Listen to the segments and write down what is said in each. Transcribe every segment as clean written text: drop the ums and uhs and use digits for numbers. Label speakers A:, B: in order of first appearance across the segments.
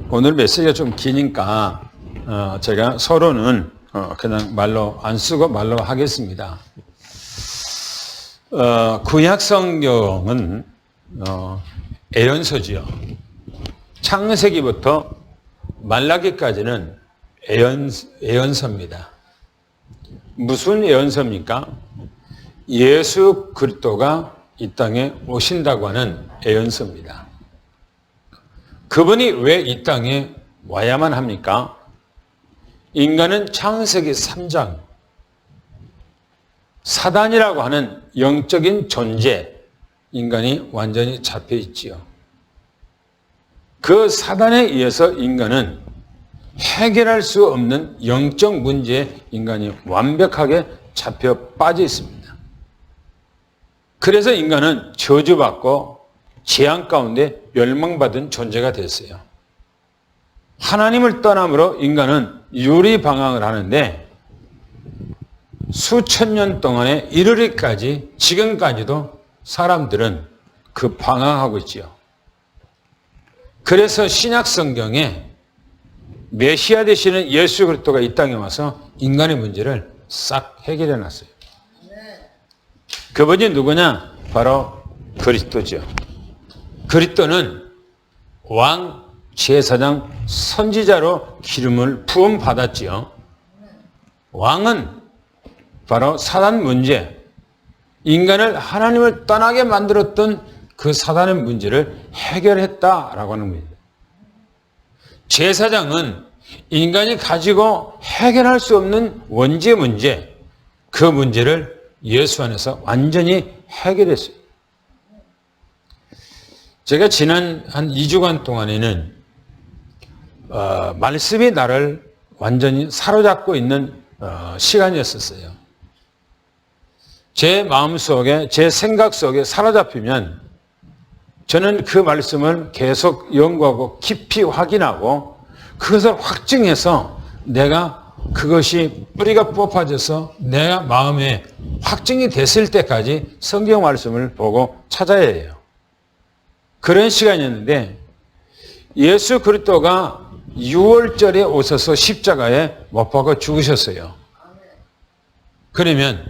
A: 오늘 메시지가 좀 기니까 제가 서로는 그냥 말로 안 쓰고 말로 하겠습니다. 구약 성경은 예언서지요. 창세기부터 말라기까지는 예언서입니다. 무슨 예언서입니까? 예수 그리스도가 이 땅에 오신다고 하는 예언서입니다. 그분이 왜 이 땅에 와야만 합니까? 인간은 창세기 3장 사단이라고 하는 영적인 존재, 인간이 완전히 잡혀 있지요. 그 사단에 의해서 인간은 해결할 수 없는 영적 문제에 인간이 완벽하게 잡혀 빠져 있습니다. 그래서 인간은 저주받고 재앙 가운데 멸망받은 존재가 됐어요. 하나님을 떠남으로 인간은 유리방황을 하는데 수천 년 동안에 이르기까지 지금까지도 사람들은 그 방황하고 있지요. 그래서 신약 성경에 메시아 되시는 예수 그리스도가 이 땅에 와서 인간의 문제를 싹 해결해 놨어요. 그분이 누구냐? 바로 그리스도죠. 그리스도는 왕, 제사장, 선지자로 기름을 부음 받았지요. 왕은 바로 사단 문제, 인간을 하나님을 떠나게 만들었던 그 사단의 문제를 해결했다라고 하는 겁니다. 제사장은 인간이 가지고 해결할 수 없는 원죄 문제, 그 문제를 예수 안에서 완전히 해결했어요. 제가 지난 한 2주간 동안에는 말씀이 나를 완전히 사로잡고 있는 시간이었었어요. 제 마음속에, 제 생각 속에 사로잡히면 저는 그 말씀을 계속 연구하고 깊이 확인하고 그것을 확증해서 내가 그것이 뿌리가 뽑아져서 내가 마음에 확증이 됐을 때까지 성경 말씀을 보고 찾아야 해요. 그런 시간이었는데 예수 그리스도가 6월절에 오셔서 십자가에 못 박아 죽으셨어요. 그러면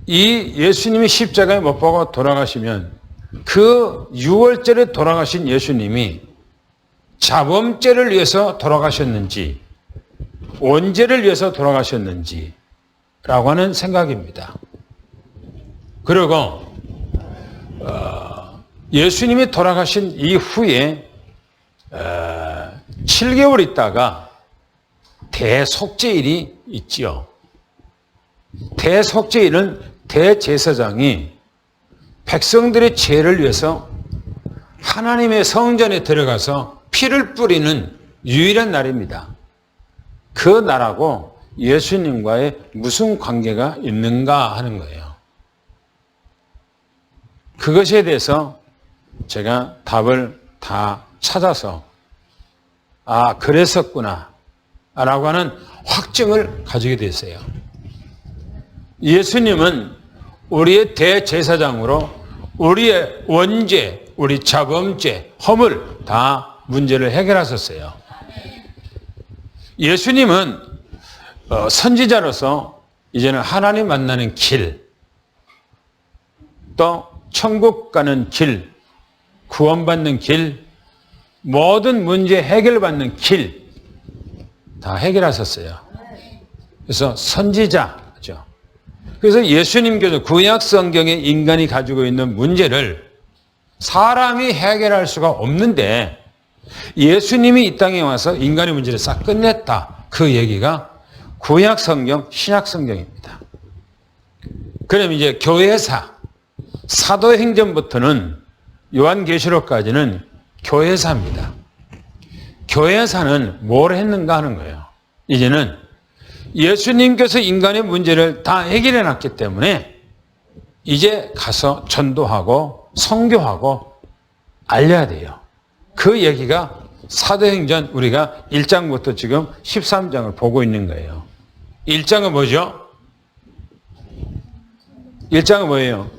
A: 이 예수님이 십자가에 못 박아 돌아가시면 그 6월절에 돌아가신 예수님이 자범죄를 위해서 돌아가셨는지 원죄를 위해서 돌아가셨는지 라고 하는 생각입니다. 그리고 예수님이 돌아가신 이후에 7개월 있다가 대속죄일이 있지요. 대속죄일은 대제사장이 백성들의 죄를 위해서 하나님의 성전에 들어가서 피를 뿌리는 유일한 날입니다. 그 날하고 예수님과의 무슨 관계가 있는가 하는 거예요. 그것에 대해서 제가 답을 다 찾아서 그랬었구나 라고 하는 확증을 가지게 됐어요. 예수님은 우리의 대제사장으로 우리의 원죄, 우리 자범죄, 허물 다 문제를 해결하셨어요. 예수님은 선지자로서 이제는 하나님 만나는 길, 또 천국 가는 길, 구원받는 길, 모든 문제 해결받는 길 다 해결하셨어요. 그래서 선지자죠. 그래서 예수님께서 구약 성경에 인간이 가지고 있는 문제를 사람이 해결할 수가 없는데 예수님이 이 땅에 와서 인간의 문제를 싹 끝냈다. 그 얘기가 구약 성경, 신약 성경입니다. 그럼 이제 교회사, 사도행전부터는 요한계시록까지는 교회사입니다. 교회사는 뭘 했는가 하는 거예요. 이제는 예수님께서 인간의 문제를 다 해결해 놨기 때문에 이제 가서 전도하고 선교하고 알려야 돼요. 그 얘기가 사도행전 우리가 1장부터 지금 13장을 보고 있는 거예요. 1장은 뭐죠? 1장은 뭐예요?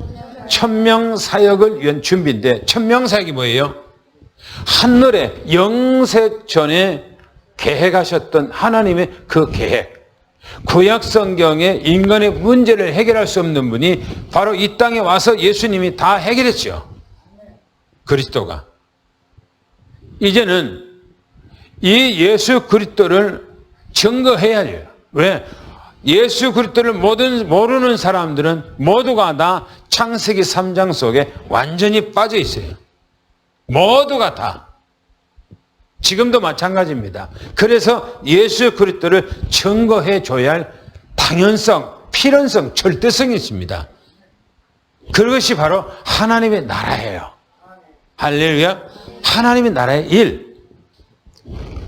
A: 천명사역을 위한 준비인데 천명사역이 뭐예요? 한늘에 영세 전에 계획하셨던 하나님의 그 계획, 구약 성경에 인간의 문제를 해결할 수 없는 분이 바로 이 땅에 와서 예수님이 다 해결했죠. 그리스도가. 이제는 이 예수 그리스도를 증거해야 돼요. 왜? 예수 그리스도를 모르는 사람들은 모두가 다 창세기 3장 속에 완전히 빠져 있어요. 모두가 다. 지금도 마찬가지입니다. 그래서 예수 그리스도를 증거해 줘야 할 당연성, 필연성, 절대성이 있습니다. 그것이 바로 하나님의 나라예요. 할렐루야. 하나님의 나라의 일.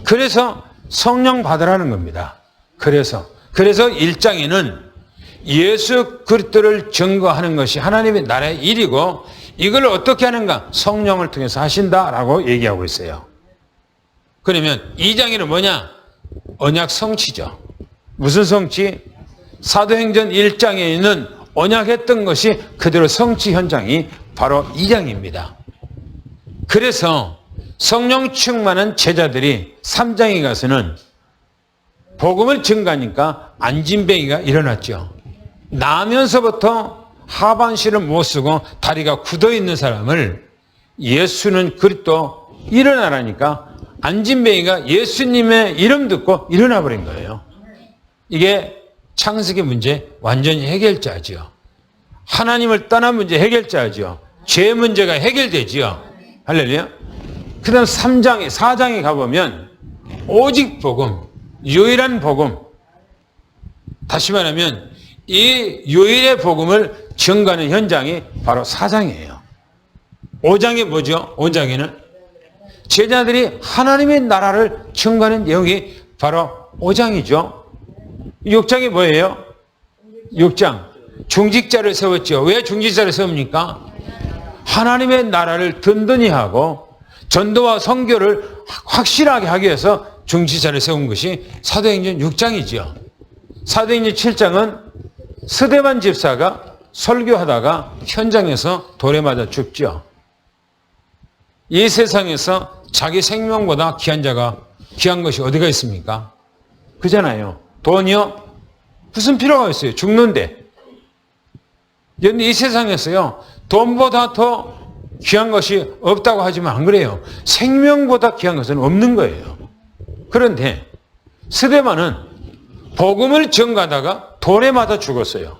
A: 그래서 성령 받으라는 겁니다. 그래서 1장에는 예수 그리스도를 증거하는 것이 하나님의 나라의 일이고 이걸 어떻게 하는가? 성령을 통해서 하신다라고 얘기하고 있어요. 그러면 2장에는 뭐냐? 언약 성취죠. 무슨 성취? 사도행전 1장에 있는 언약했던 것이 그대로 성취 현장이 바로 2장입니다. 그래서 성령 충만한 제자들이 3장에 가서는 복음을 증가하니까 안진뱅이가 일어났죠. 나면서부터 하반신을 못 쓰고 다리가 굳어 있는 사람을 예수는 그리스도 일어나라니까 안진뱅이가 예수님의 이름 듣고 일어나 버린 거예요. 이게 창세기 문제 완전히 해결자죠. 하나님을 떠난 문제 해결자죠. 죄 문제가 해결되지요. 할렐루야. 그 다음 4장에 가보면 오직 복음, 유일한 복음. 다시 말하면 이 유일의 복음을 증거하는 현장이 바로 4장이에요. 5장이 뭐죠? 5장에는 제자들이 하나님의 나라를 증거하는 내용이 바로 5장이죠. 6장이 뭐예요? 6장. 중직자를 세웠죠. 왜 중직자를 세웁니까? 하나님의 나라를 든든히 하고 전도와 선교를 확실하게 하기 위해서 중직자를 세운 것이 사도행전 6장이죠. 사도행전 7장은 스데반 집사가 설교하다가 현장에서 돌에 맞아 죽죠. 이 세상에서 자기 생명보다 귀한 것이 어디가 있습니까? 그잖아요. 돈이요? 무슨 필요가 있어요? 죽는데. 그런데 이 세상에서요, 돈보다 더 귀한 것이 없다고 하지만 안 그래요. 생명보다 귀한 것은 없는 거예요. 그런데 스데반은 복음을 전가하다가 돌에 맞아 죽었어요.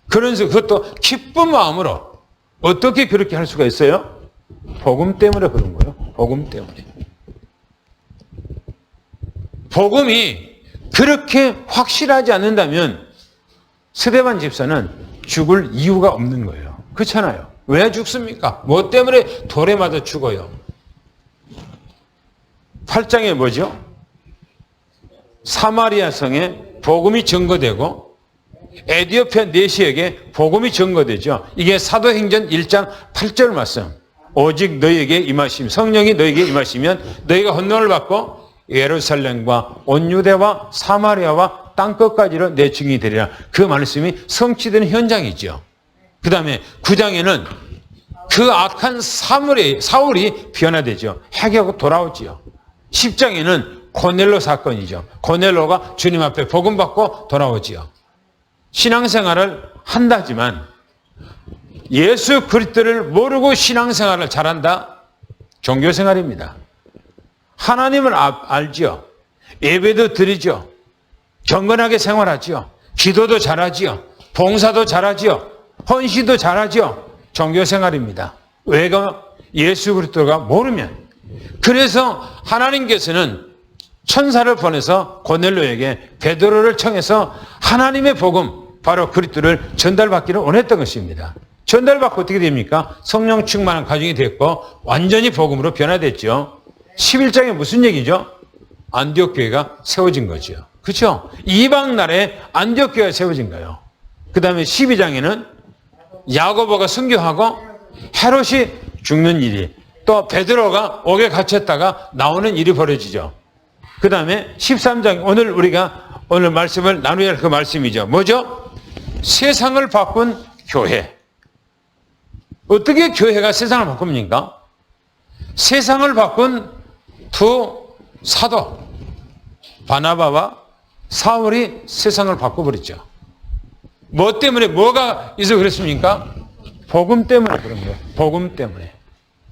A: 그러면서 그것도 기쁜 마음으로 어떻게 그렇게 할 수가 있어요? 복음 때문에 그런 거예요. 복음 때문에. 복음이 그렇게 확실하지 않는다면 스데반 집사는 죽을 이유가 없는 거예요. 그렇잖아요. 왜 죽습니까? 뭐 때문에 돌에 맞아 죽어요? 8장에 뭐죠? 사마리아 성에 복음이 증거되고 에디오피아 내시에게 복음이 증거되죠. 이게 사도행전 1장 8절 말씀. 오직 너희에게 임하시면 성령이 너희에게 임하시면 너희가 헌금을 받고 예루살렘과 온 유대와 사마리아와 땅끝까지로 내 증인이 되리라. 그 말씀이 성취되는 현장이죠. 그 다음에 9장에는 그 악한 사울이 변화되죠. 회개하고 돌아오지요. 10장에는 고넬로 사건이죠. 고넬로가 주님 앞에 복음 받고 돌아오지요. 신앙생활을 한다지만 예수 그리스도를 모르고 신앙생활을 잘한다? 종교생활입니다. 하나님을 알지요. 예배도 드리죠. 경건하게 생활하지요. 기도도 잘하지요. 봉사도 잘하지요. 헌신도 잘하지요. 종교생활입니다. 왜가 예수 그리스도가 모르면. 그래서 하나님께서는 천사를 보내서 고넬로에게 베드로를 청해서 하나님의 복음, 바로 그리스도를 전달받기를 원했던 것입니다. 전달받고 어떻게 됩니까? 성령 충만한 가정이 됐고 완전히 복음으로 변화됐죠. 11장에 무슨 얘기죠? 안디옥 교회가 세워진 거죠. 그렇죠? 이방 나라에 안디옥 교회가 세워진 거예요. 그 다음에 12장에는 야고보가 순교하고 헤롯이 죽는 일이, 또 베드로가 옥에 갇혔다가 나오는 일이 벌어지죠. 그 다음에 13장, 오늘 말씀을 나누어야 할 그 말씀이죠. 뭐죠? 세상을 바꾼 교회. 어떻게 교회가 세상을 바꿉니까? 세상을 바꾼 두 사도 바나바와 사울이 세상을 바꿔버렸죠. 뭐 때문에 뭐가 있어 그랬습니까? 복음 때문에 그런 거예요. 복음 때문에.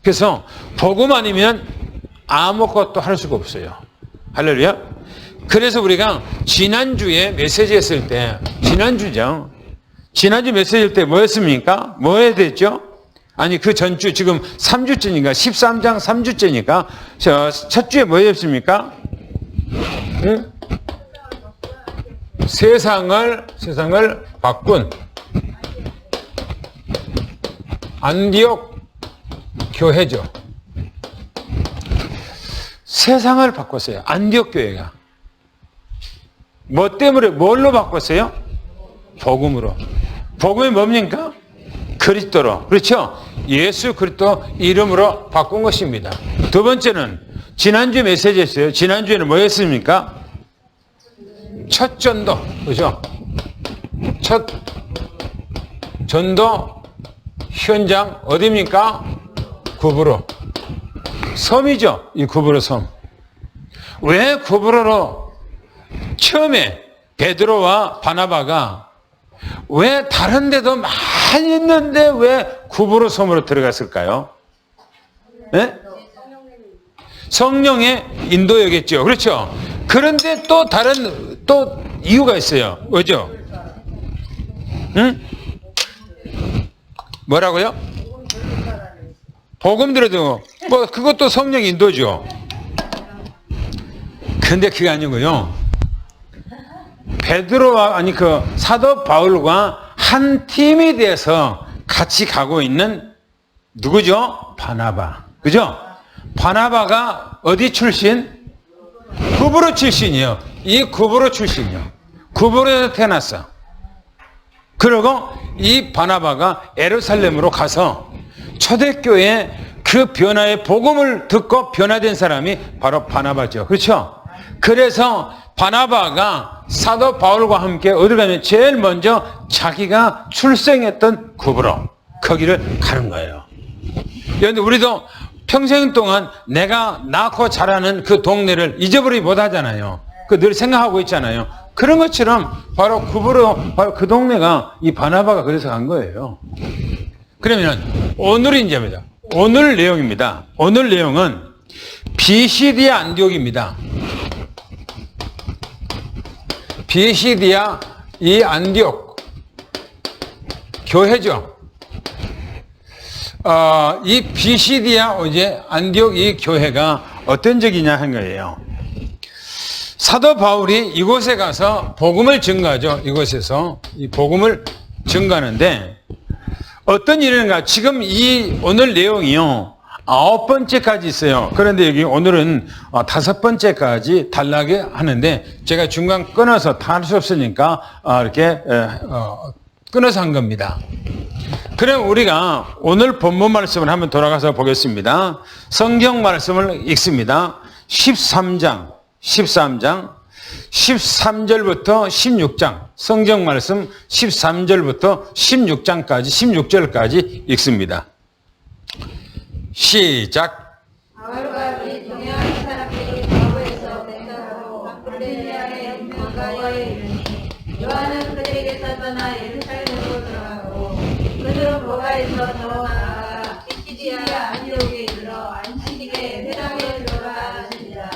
A: 그래서 복음 아니면 아무것도 할 수가 없어요. 할렐루야. 그래서 우리가 지난주에 메시지 했을 때, 지난주 메시지 때 뭐였습니까? 뭐 해야 됐죠? 아니 그 전주 지금 3주째니까 13장 3주째니까 첫 주에 뭐였습니까? 응? 세상을 바꾼 안디옥 교회죠. 세상을 바꿨어요. 안디옥 교회가. 뭐 때문에 뭘로 바꿨어요? 복음으로. 복음이 뭡니까? 그리스도로. 그렇죠? 예수 그리스도 이름으로 바꾼 것입니다. 두 번째는 지난주 메시지였어요. 지난주에는 뭐였습니까? 첫 전도. 그죠? 첫 전도 현장 어디입니까? 구브로. 섬이죠. 이 구브로 섬. 왜 구브로로 처음에 베드로와 바나바가 왜 다른 데도 많이 있는데 왜 구브로 섬으로 들어갔을까요? 네? 성령의 인도였겠죠. 그렇죠? 그런데 또 다른 또 이유가 있어요. 뭐죠? 응? 뭐라고요? 복음 들어도 뭐 그것도 성령 인도죠. 근데 그게 아니고요. 베드로와 아니 그 사도 바울과 한 팀이 돼서 같이 가고 있는 누구죠? 바나바. 그죠? 바나바가 어디 출신? 구브로 출신이에요. 이 구브로 출신이요. 구브로에서 태어났어. 그리고 이 바나바가 예루살렘으로 가서 초대교회 그 변화의 복음을 듣고 변화된 사람이 바로 바나바죠. 그렇죠? 그래서 바나바가 사도 바울과 함께 어디 가면 제일 먼저 자기가 출생했던 구브로 거기를 가는 거예요. 그런데 우리도 평생 동안 내가 낳고 자라는 그 동네를 잊어버리지 못하잖아요. 그 늘 생각하고 있잖아요. 그런 것처럼 바로 구브로 바로 그 동네가 이 바나바가 그래서 간 거예요. 그러면 오늘이 이제입니다. 오늘 내용입니다. 오늘 내용은 비시디아 안디옥입니다. 비시디아 이 안디옥 교회죠. 이 비시디아 이제 안디옥 이 교회가 어떤 적이냐 한 거예요. 사도 바울이 이곳에 가서 복음을 증거하죠. 이곳에서 이 복음을 증거하는데 어떤 일인가? 지금 이 오늘 내용이요. 9번째까지 있어요. 그런데 여기 오늘은 5번째까지 달라게 하는데 제가 중간 끊어서 다 할 수 없으니까 이렇게 끊어서 한 겁니다. 그럼 우리가 오늘 본문 말씀을 한번 돌아가서 보겠습니다. 성경 말씀을 읽습니다. 13장 13절부터 16장 성경 말씀 13절부터 16장까지 16절까지 읽습니다. 시작.
B: 바울과 및 동행하는 사람들이 바울에서 벤가로 갑볼레니아의 강가에 이르니 요한은 그들에게서 떠나 예루살렘으로 들어가고 그들은 보가에서 더 나아가 피시디아 안디옥에 이르러 안식일에 회당에 들어가 앉으니라.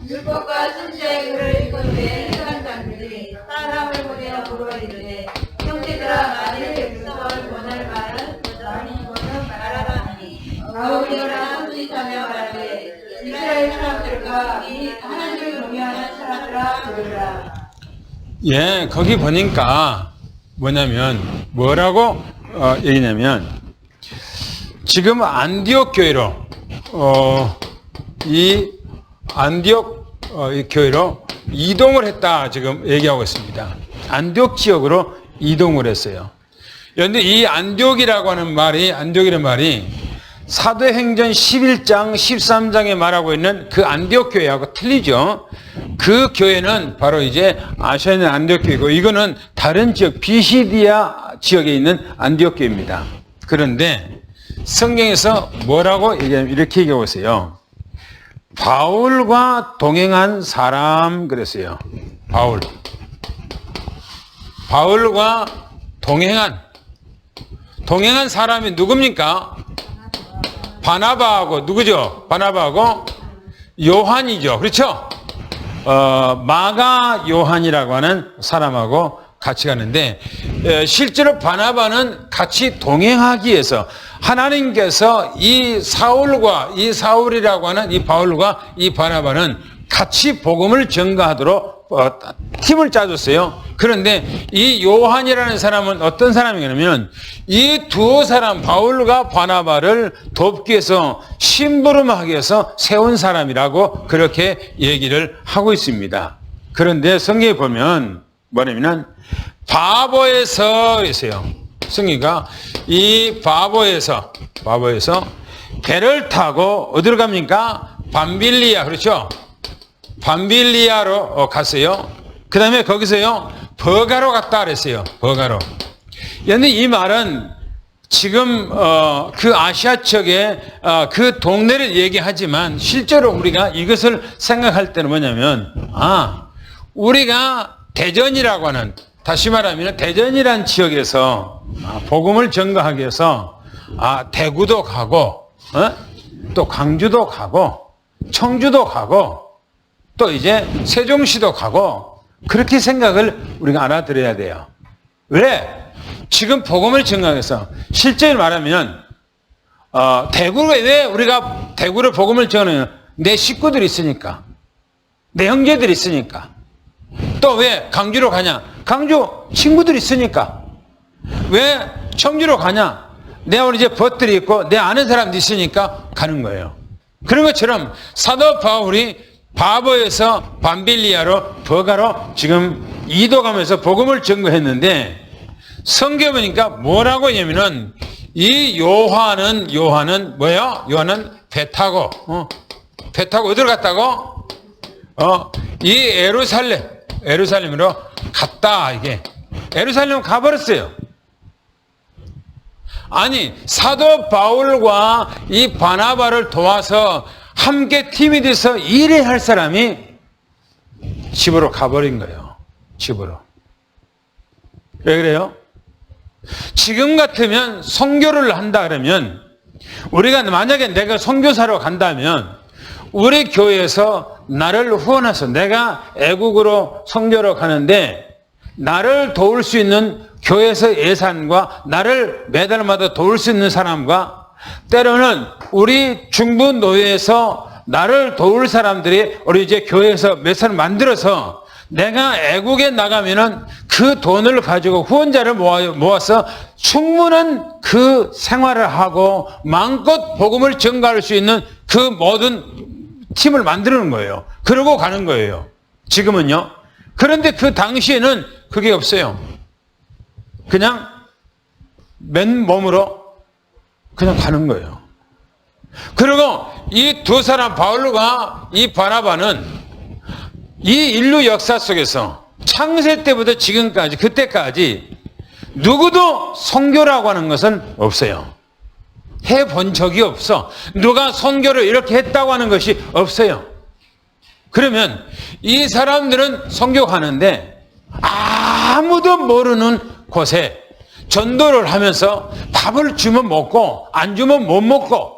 B: 율법과 선지자의 글을 읽은 후에 회관장들이 사람을 보내어 물어 이르되 형제들아 만일 백성을 권할 말은 말하라 하니 바울이라 함짓하며 말하되 이스라엘 사람들과 이 하나님을 경외하는 사람들아 들으라.
A: 예, 거기 보니까 뭐냐면 뭐라고 얘기냐면 지금 안디옥 교회로 이 안디옥 이 교회로 이동을 했다 지금 얘기하고 있습니다. 안디옥 지역으로 이동을 했어요. 그런데 이 안디옥이라고 하는 말이 안디옥이라는 말이 사도행전 11장 13장에 말하고 있는 그 안디옥 교회하고 틀리죠. 그 교회는 바로 이제 아시아에 있는 안디옥 교회고 이거는 다른 지역 비시디아 지역에 있는 안디옥 교회입니다. 그런데 성경에서 뭐라고 얘기하면 이렇게 얘기하고 있어요. 바울과 동행한 사람 그랬어요. 바울과 동행한 사람이 누굽니까? 바나바하고 누구죠? 바나바하고 요한이죠. 그렇죠? 마가 요한이라고 하는 사람하고 같이 가는데 실제로 바나바는 같이 동행하기 위해서 하나님께서 이 사울이라고 하는 이 바울과 이 바나바는 같이 복음을 전가하도록 팀을 짜줬어요. 그런데 이 요한이라는 사람은 어떤 사람이냐면 이 두 사람 바울과 바나바를 돕기 위해서 심부름하기 위해서 세운 사람이라고 그렇게 얘기를 하고 있습니다. 그런데 성경에 보면 뭐냐면 바보에서 그랬어요. 성경이가 이 바보에서 배를 타고 어디로 갑니까? 밤빌리아 그렇죠? 밤빌리아로 갔어요. 그 다음에 거기서요 버가로 갔다 그랬어요. 버가로. 그런데 이 말은 지금 그 아시아 쪽에 그 동네를 얘기하지만 실제로 우리가 이것을 생각할 때는 뭐냐면 우리가 대전이라고 하는 다시 말하면 대전이란 지역에서 복음을 전가하기 위해서 대구도 가고 또 광주도 가고 청주도 가고 또 이제 세종시도 가고 그렇게 생각을 우리가 알아들어야 돼요. 왜? 지금 복음을 전가해서 실제로 말하면 대구에 왜 우리가 대구를 복음을 전하냐? 내 식구들이 있으니까, 내 형제들이 있으니까. 또 왜 광주로 가냐? 광주 친구들이 있으니까. 왜 청주로 가냐? 내 오늘 이제 벗들이 있고 내 아는 사람도 있으니까 가는 거예요. 그런 것처럼 사도 바울이 바보에서 밤빌리아로 버가로 지금 이동하면서 복음을 전거했는데 성경 보니까 뭐라고 하냐면은 이 요한은 뭐예요? 요한은 배 타고 어디로 갔다고? 이 에루살렘으로 갔다 이게 에루살렘 가버렸어요. 아니 사도 바울과 이 바나바를 도와서 함께 팀이 돼서 일해야 할 사람이 집으로 가버린 거예요. 집으로. 왜 그래요? 지금 같으면 선교를 한다 그러면 우리가 만약에 내가 선교사로 간다면 우리 교회에서 나를 후원해서 내가 애국으로 선교로 가는데 나를 도울 수 있는 교회에서 예산과 나를 매달마다 도울 수 있는 사람과 때로는 우리 중부 노예에서 나를 도울 사람들이 우리 이제 교회에서 몇 사람 만들어서 내가 애국에 나가면은 그 돈을 가지고 후원자를 모아서 충분한 그 생활을 하고 마음껏 복음을 전가할 수 있는 그 모든 팀을 만드는 거예요. 그러고 가는 거예요. 지금은요. 그런데 그 당시에는 그게 없어요. 그냥 맨몸으로 그냥 가는 거예요. 그리고 이 두 사람 바울과 이 바나바는 이 인류 역사 속에서 창세 때부터 지금까지 그때까지 누구도 선교라고 하는 것은 없어요. 해본 적이 없어. 누가 선교를 이렇게 했다고 하는 것이 없어요. 그러면 이 사람들은 선교하는데 아무도 모르는 곳에 전도를 하면서 밥을 주면 먹고 안 주면 못 먹고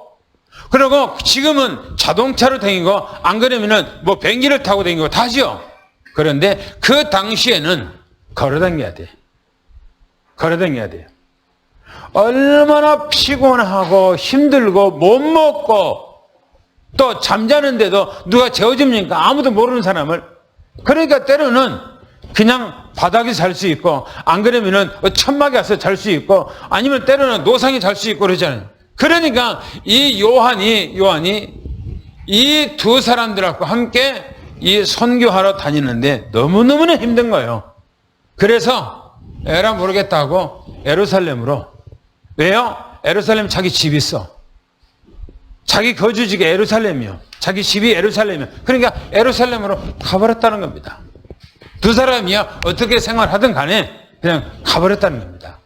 A: 그리고 지금은 자동차로 다니고 안 그러면은 뭐 비행기를 타고 다니고 다죠. 그런데 그 당시에는 걸어 다녀야 돼. 걸어 다녀야 돼요. 얼마나 피곤하고 힘들고 못 먹고 또 잠자는데도 누가 재워줍니까? 아무도 모르는 사람을. 그러니까 때로는 그냥 바닥에 잘 수 있고 안 그러면은 천막에 가서 잘 수 있고 아니면 때로는 노상에 잘 수 있고 그러잖아요. 그러니까 이 요한이 이 두 사람들하고 함께 이 선교하러 다니는데 너무너무나 힘든 거예요. 그래서 에라 모르겠다고 에루살렘으로. 왜요? 에루살렘 자기 집 있어. 자기 거주지가 에루살렘이요. 자기 집이 에루살렘이요. 그러니까 에루살렘으로 가버렸다는 겁니다. 두 사람이야 어떻게 생활하든 간에 그냥 가버렸다는 겁니다.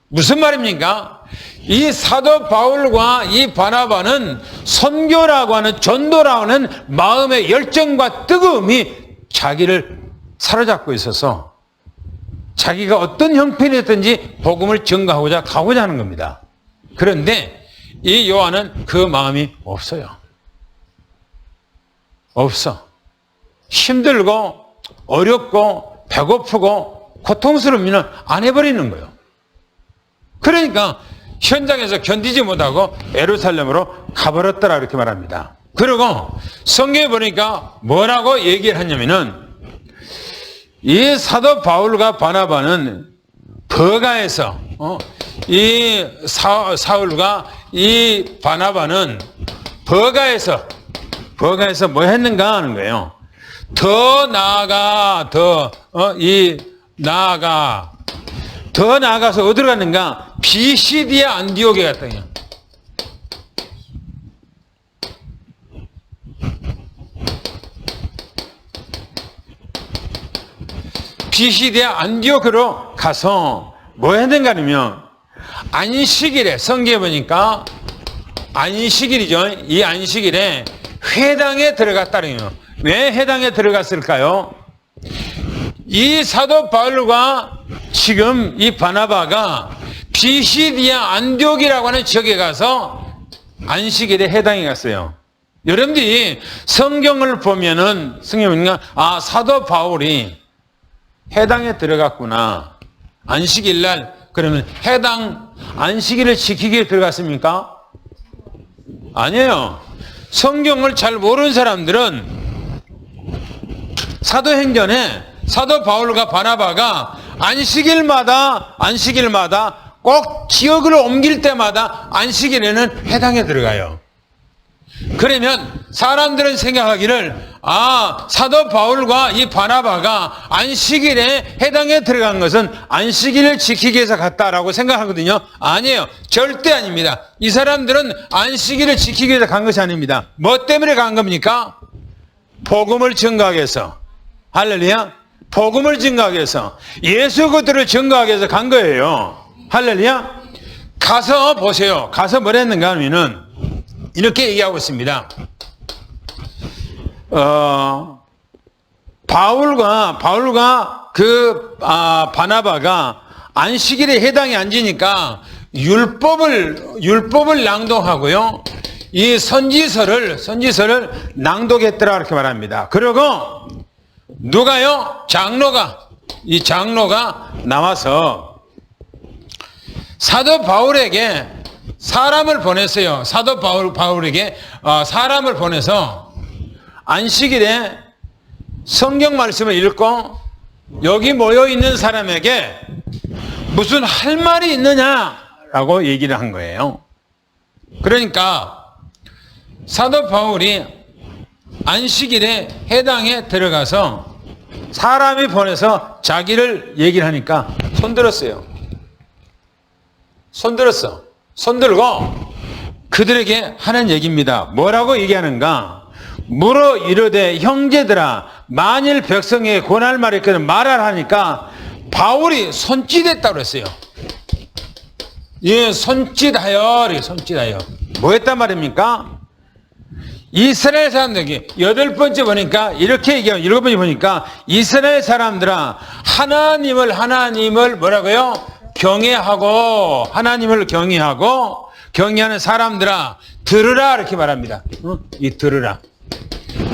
A: 무슨 말입니까? 이 사도 바울과 이 바나바는 선교라고 하는, 전도라고 하는 마음의 열정과 뜨거움이 자기를 사로잡고 있어서 자기가 어떤 형편이었든지 복음을 전가하고자 가고자 하는 겁니다. 그런데 이 요한은 그 마음이 없어요. 없어. 힘들고 어렵고 배고프고 고통스러우면 안 해버리는 거예요. 그러니까 현장에서 견디지 못하고 예루살렘으로 가버렸더라 이렇게 말합니다. 그리고 성경에 보니까 뭐라고 얘기를 하냐면은 이 사도 바울과 바나바는 버가에서 이 사울과 이 바나바는 버가에서 뭐 했는가 하는 거예요. 더 나아가 더 나아가서 어디로 갔는가? 비시디아 안디옥에 갔다. 비시디아 안디옥으로 가서 뭐 했는가 하면 안식일에, 성경에 보니까 안식일이죠. 이 안식일에 회당에 들어갔다는. 왜 회당에 들어갔을까요? 이 사도 바울과 지금 이 바나바가 비시디아 안디옥이라고 하는 지역에 가서 안식일에 회당에 갔어요. 여러분들이 성경을 보면은 아, 사도 바울이 회당에 들어갔구나. 안식일 날 그러면 회당 안식일을 지키기 위해 들어갔습니까? 아니에요. 성경을 잘 모르는 사람들은 사도행전에 사도 바울과 바나바가 안식일마다 꼭 지역을 옮길 때마다 안식일에는 회당에 들어가요. 그러면 사람들은 생각하기를 아, 사도 바울과 이 바나바가 안식일에 회당에 들어간 것은 안식일을 지키기 위해서 갔다라고 생각하거든요. 아니에요. 절대 아닙니다. 이 사람들은 안식일을 지키기 위해서 간 것이 아닙니다. 뭐 때문에 간 겁니까? 복음을 전가하기 위해서. 할렐루야. 복음을 전가하기 위해서, 예수 그리스도를 전가하기 위해서 간 거예요. 할렐루야. 가서 보세요. 가서 뭘 했는가 하면은 이렇게 얘기하고 있습니다. 바울과 바나바가 안식일에 회당에 앉으니까 율법을 낭독하고요. 이 선지서를 낭독했더라 이렇게 말합니다. 그리고 누가요? 장로가 나와서 사도 바울에게 사람을 보냈어요. 사도 바울에게 사람을 보내서 안식일에 성경 말씀을 읽고 여기 모여 있는 사람에게 무슨 할 말이 있느냐라고 얘기를 한 거예요. 그러니까 사도 바울이 안식일에 회당에 들어가서 사람이 보내서 자기를 얘기를 하니까 손들었어요. 손들고 그들에게 하는 얘기입니다. 뭐라고 얘기하는가? 물어 이르되 형제들아, 만일 백성에게 권할 말이 있거든 말하라 하니까 바울이 손짓했다고 그랬어요. 예, 손짓하여. 뭐 했단 말입니까? 이스라엘 사람들에게 8번째 보니까 이렇게 얘기하면 7번째 보니까 이스라엘 사람들아, 하나님을 뭐라고요? 경외하고, 하나님을 경외하는 사람들아 들으라 이렇게 말합니다. 이 들으라.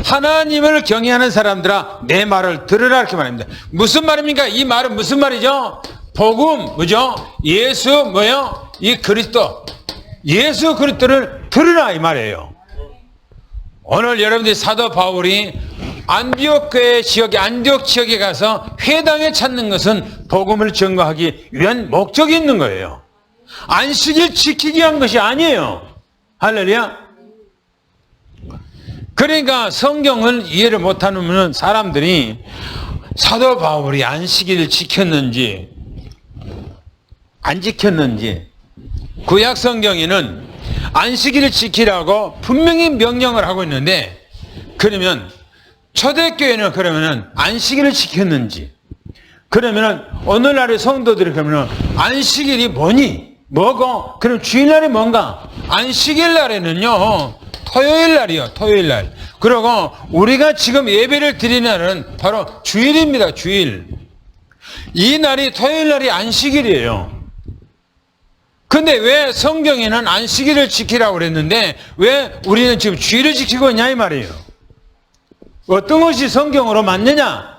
A: 하나님을 경외하는 사람들아 내 말을 들으라 이렇게 말합니다. 무슨 말입니까? 이 말은 무슨 말이죠? 복음, 뭐죠? 예수, 뭐요? 이 그리스도, 예수 그리스도를 들으라 이 말이에요. 오늘 여러분들이 사도 바울이 안디옥 지역에 가서 회당에 찾는 것은 복음을 전가하기 위한 목적이 있는 거예요. 안식일 지키기 위한 것이 아니에요. 할렐루야. 그러니까 성경을 이해를 못하는 사람들이 사도 바울이 안식일을 지켰는지 안 지켰는지, 구약 성경에는 안식일을 지키라고 분명히 명령을 하고 있는데, 그러면 초대교회는 그러면은 안식일을 지켰는지, 그러면은 오늘날의 성도들이 그러면 안식일이 뭐니? 뭐고? 그럼 주일날이 뭔가? 안식일 날에는요, 토요일 날이요, 토요일 날. 그리고 우리가 지금 예배를 드리는 날은 바로 주일입니다, 주일. 이 날이 토요일 날이 안식일이에요. 근데 왜 성경에는 안식일을 지키라고 그랬는데 왜 우리는 지금 주일을 지키고 있냐 이 말이에요. 어떤 것이 성경으로 맞느냐?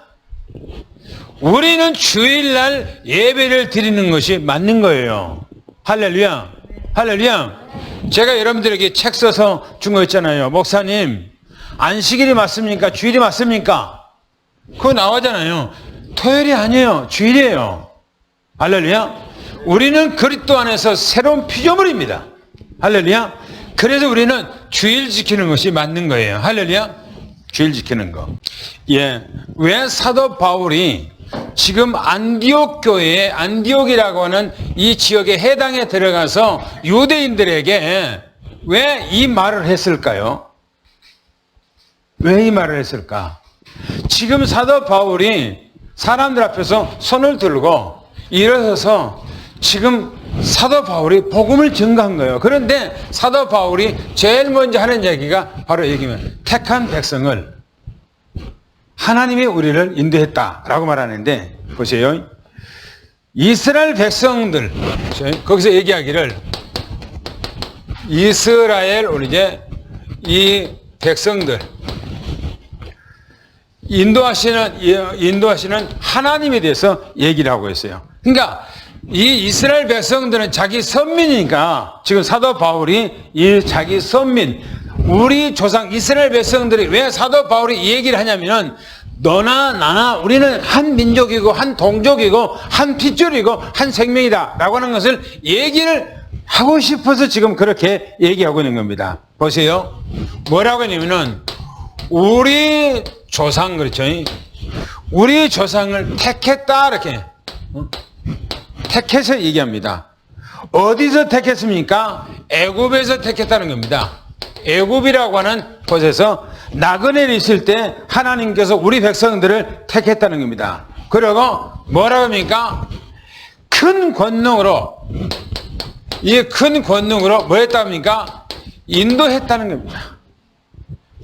A: 우리는 주일날 예배를 드리는 것이 맞는 거예요. 할렐루야. 할렐루야. 제가 여러분들에게 책 써서 준 거 있잖아요. 목사님, 안식일이 맞습니까? 주일이 맞습니까? 그거 나오잖아요. 토요일이 아니에요. 주일이에요. 할렐루야. 우리는 그리스도 안에서 새로운 피조물입니다. 할렐루야. 그래서 우리는 주일 지키는 것이 맞는 거예요. 할렐루야. 주일 지키는 거. 예. 왜 사도 바울이 지금 안디옥 교회에, 안디옥이라고 하는 이 지역의 해당에 들어가서 유대인들에게 왜 이 말을 했을까요? 왜 이 말을 했을까? 지금 사도 바울이 사람들 앞에서 손을 들고 일어서서 지금 사도 바울이 복음을 증거한 거예요. 그런데 사도 바울이 제일 먼저 하는 얘기가 바로 여기면 택한 백성을 하나님이 우리를 인도했다라고 말하는데 보세요. 이스라엘 백성들 거기서 얘기하기를 이스라엘 우리 이제 이 백성들 인도하시는 하나님에 대해서 얘기를 하고 있어요. 그러니까 이 이스라엘 백성들은 자기 선민이니까 지금 사도 바울이 이 자기 선민 우리 조상 이스라엘 백성들이 왜 사도 바울이 이 얘기를 하냐면은 너나 나나 우리는 한 민족이고 한 동족이고 한 핏줄이고 한 생명이다 라고 하는 것을 얘기를 하고 싶어서 지금 그렇게 얘기하고 있는 겁니다. 보세요. 뭐라고 하냐면은 우리 조상 그렇죠. 우리 조상을 택했다 이렇게 택해서 얘기합니다. 어디서 택했습니까? 애굽에서 택했다는 겁니다. 애굽이라고 하는 곳에서 나그네를 있을 때 하나님께서 우리 백성들을 택했다는 겁니다. 그리고 뭐라고 합니까? 큰 권능으로 이 큰 권능으로 뭐 했답니까? 인도했다는 겁니다.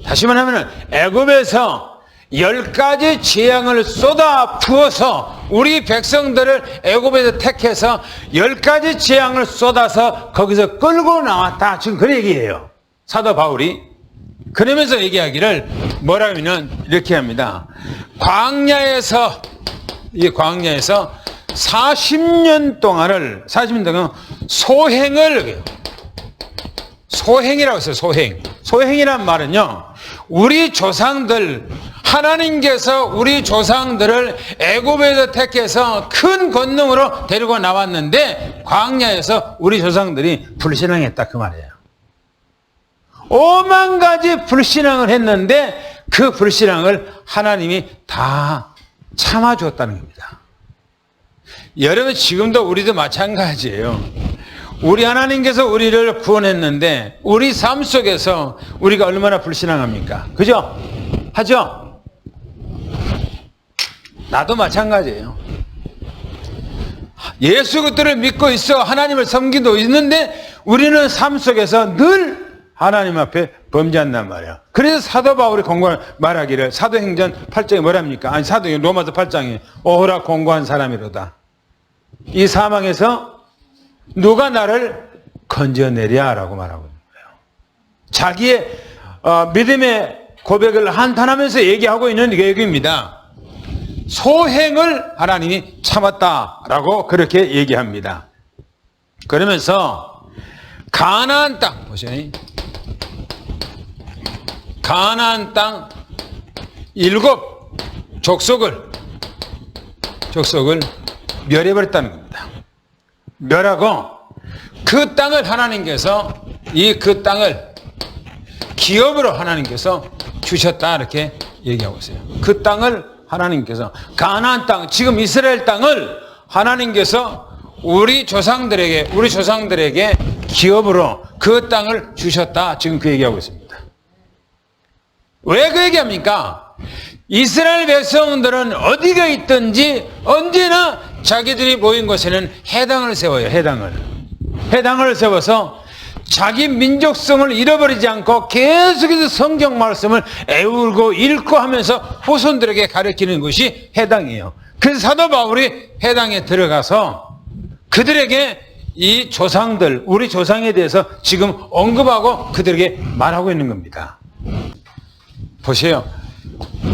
A: 다시 말하면 애굽에서 10가지 재앙을 쏟아 부어서 우리 백성들을 애굽에서 택해서 10가지 재앙을 쏟아서 거기서 끌고 나왔다. 지금 그 얘기예요. 사도 바울이. 그러면서 얘기하기를 뭐라 하면은 이렇게 합니다. 광야에서 40년 동안 소행이라고 했어요. 소행이란 말은요. 우리 조상들 하나님께서 우리 조상들을 애굽에서 택해서 큰 권능으로 데리고 나왔는데 광야에서 우리 조상들이 불신앙했다 그 말이에요. 5만 가지 불신앙을 했는데 그 불신앙을 하나님이 다 참아주었다는 겁니다. 여러분 지금도 우리도 마찬가지예요. 우리 하나님께서 우리를 구원했는데 우리 삶 속에서 우리가 얼마나 불신앙합니까? 그죠? 하죠? 나도 마찬가지예요. 예수 그리스도를 믿고 있어 하나님을 섬기도 있는데 우리는 삶 속에서 늘 하나님 앞에 범죄한단 말이야. 그래서 사도 바울이 말하기를 사도행전 8장에 뭐랍니까? 아니 로마서 8장에 오호라 공고한 사람이로다. 이 사망에서 누가 나를 건져내랴라고 말하고 있는 거예요. 자기의 믿음의 고백을 한탄하면서 얘기하고 있는 얘기입니다. 소행을 하나님이 참았다라고 그렇게 얘기합니다. 그러면서 가나안 땅 보세요. 가나안 땅 7 족속을 멸해버렸다는 겁니다. 멸하고 그 땅을 하나님께서 그 땅을 기업으로 하나님께서 주셨다 이렇게 얘기하고 있어요. 그 땅을 하나님께서 가나안 땅 지금 이스라엘 땅을 하나님께서 우리 조상들에게 기업으로 그 땅을 주셨다 지금 그 얘기하고 있습니다. 왜 그 얘기합니까? 이스라엘 백성들은 어디가 있든지 언제나 자기들이 모인 곳에는 해당을 세워요. 해당을 세워서 자기 민족성을 잃어버리지 않고 계속해서 성경 말씀을 애울고 읽고 하면서 후손들에게 가르치는 것이 해당이에요. 그래서 사도 바울이 해당에 들어가서 그들에게 이 조상들, 우리 조상에 대해서 지금 언급하고 그들에게 말하고 있는 겁니다. 보세요.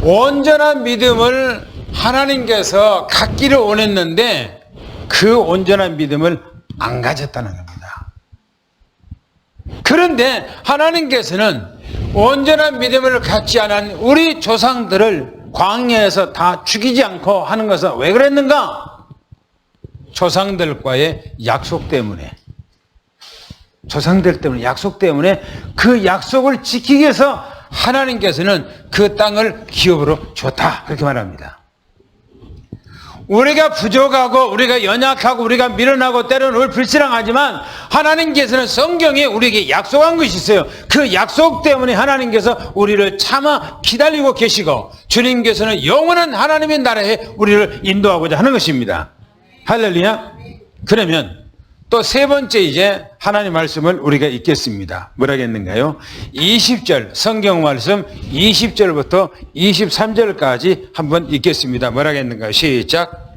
A: 온전한 믿음을 하나님께서 갖기를 원했는데 그 온전한 믿음을 안 가졌다는 겁니다. 그런데 하나님께서는 온전한 믿음을 갖지 않은 우리 조상들을 광야에서 다 죽이지 않고 하는 것은 왜 그랬는가? 조상들과의 약속 때문에. 조상들 때문에, 약속 때문에 그 약속을 지키기 위해서 하나님께서는 그 땅을 기업으로 줬다. 그렇게 말합니다. 우리가 부족하고 우리가 연약하고 우리가 미련하고 때로는 우리 불신앙하지만 하나님께서는 성경에 우리에게 약속한 것이 있어요. 그 약속 때문에 하나님께서 우리를 참아 기다리고 계시고 주님께서는 영원한 하나님의 나라에 우리를 인도하고자 하는 것입니다. 할렐루야. 그러면 또 세 번째 이제 하나님 말씀을 우리가 읽겠습니다. 뭐라겠는가요? 20절 성경 말씀 20절부터 23절까지 한번 읽겠습니다. 뭐라겠는가요? 시작.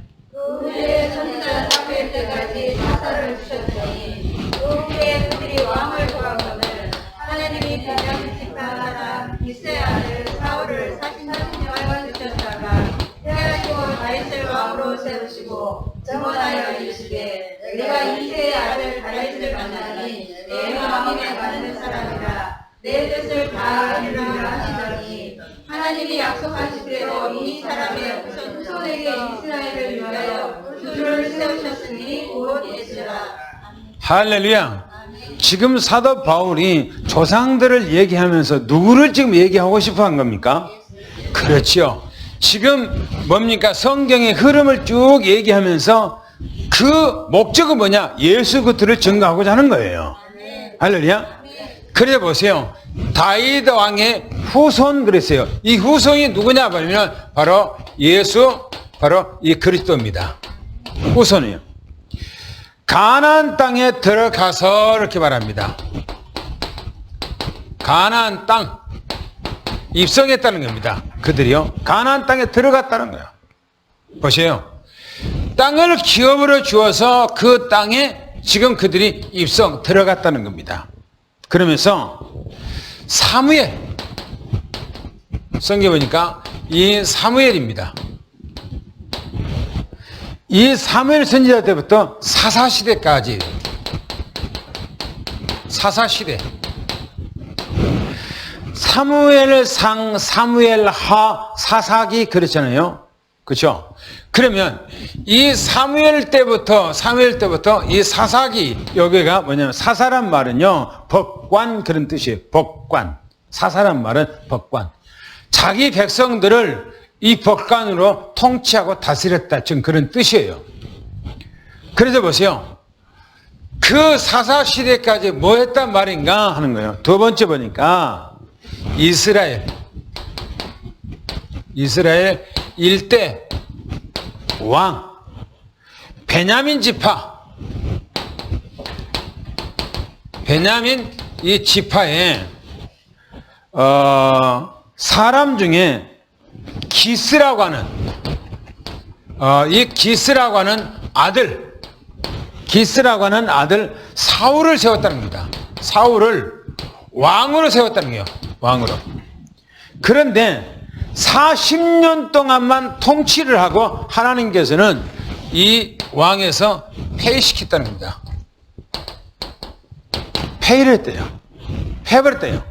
B: 그의 선지자 사무엘 때까지 사사를 주셨더니 그 후에 그들이 왕을 구하거늘 하나님이 베냐민 지파 사람 기스의 아들 사울을 43년을 주셨다가 태하시고 다윗을 왕으로 세우시고 증언하여 이르시되 내가 이새의 아들 다윗을 만나니 내 마음에 맞는 사람이라 내 뜻을 다 이루려 하시더니 하나님이 약속하시기로 이 사람의 후손에게 이스라엘을 위하여 주를 세우셨으니 곧 예수라.
A: 할렐루야. 지금 사도 바울이 조상들을 얘기하면서 누구를 지금 얘기하고 싶어 한 겁니까? 그렇죠. 지금 뭡니까? 성경의 흐름을 쭉 얘기하면서 그 목적은 뭐냐? 예수 그리스도를 증거하고자 하는 거예요. 할렐루야. 그래 보세요. 다윗 왕의 후손 그랬어요. 이 후손이 누구냐 하면 바로 예수, 바로 이 그리스도입니다. 후손이에요. 가나안 땅에 들어가서 이렇게 말합니다. 가나안 땅 입성했다는 겁니다. 그들이요. 가나안 땅에 들어갔다는 거예요. 보세요. 땅을 기업으로 주어서 그 땅에 지금 그들이 입성 들어갔다는 겁니다. 그러면서 사무엘 성경 보니까 이 사무엘입니다. 이 사무엘 선지자 때부터 사사시대까지 사사시대 사무엘상, 사무엘하, 사사기 그랬잖아요. 그렇죠? 그러면 이 사무엘 때부터 이 사사기 여기가 뭐냐면 사사란 말은요 법관 그런 뜻이에요. 법관. 사사란 말은 법관. 자기 백성들을 이 법관으로 통치하고 다스렸다. 지금 그런 뜻이에요. 그래서 보세요. 그 사사 시대까지 뭐 했단 말인가 하는 거예요. 두 번째 보니까 이스라엘 일대 왕 베냐민 지파 베냐민 이 지파에 사람 중에 기스라고 하는 이 기스라고 하는 아들 사울을 세웠다는 겁니다. 사울을 왕으로 세웠다는 거예요. 왕으로. 그런데 40년 동안만 통치를 하고 하나님께서는 이 왕에서 폐위시켰다는 겁니다. 폐위를 했대요. 해버렸대요.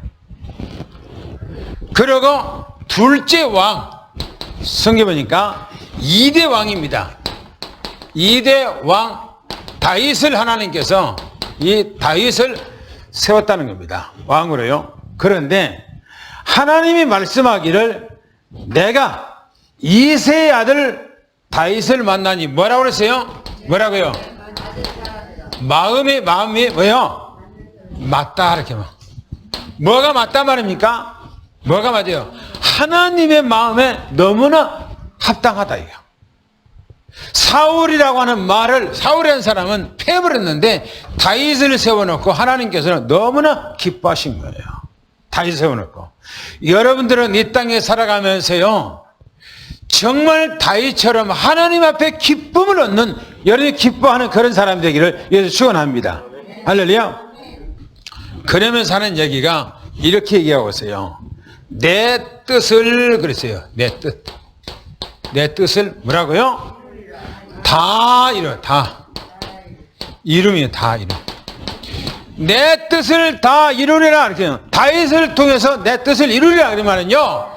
A: 그리고 둘째 왕, 성경 보니까 2대 왕입니다. 2대 왕 다윗을 하나님께서 이 다윗을 세웠다는 겁니다. 왕으로요. 그런데 하나님이 말씀하기를 내가 이새의 아들 다윗을 만나니 뭐라고 그랬어요? 뭐라고요? 마음이 뭐요? 맞다 이렇게 막. 뭐가 맞단 말입니까? 뭐가 맞아요? 하나님의 마음에 너무나 합당하다 이거. 사울이라고 하는 말을 사울이라는 사람은 패버렸는데 다윗을 세워놓고 하나님께서는 너무나 기뻐하신 거예요. 다윗을 세워놓고 여러분들은 이 땅에 살아가면서요 정말 다윗처럼 하나님 앞에 기쁨을 얻는 여러분이 기뻐하는 그런 사람 되기를 예수 축원합니다. 할렐루야. 그러면서 하는 얘기가 이렇게 얘기하고 있어요. 내 뜻을 그랬어요. 내 뜻을 뭐라고요? 다 이루 다 이름이에요. 다 이름. 내 뜻을 다 이루리라 이렇게 다윗을 통해서 내 뜻을 이루리라 그러면요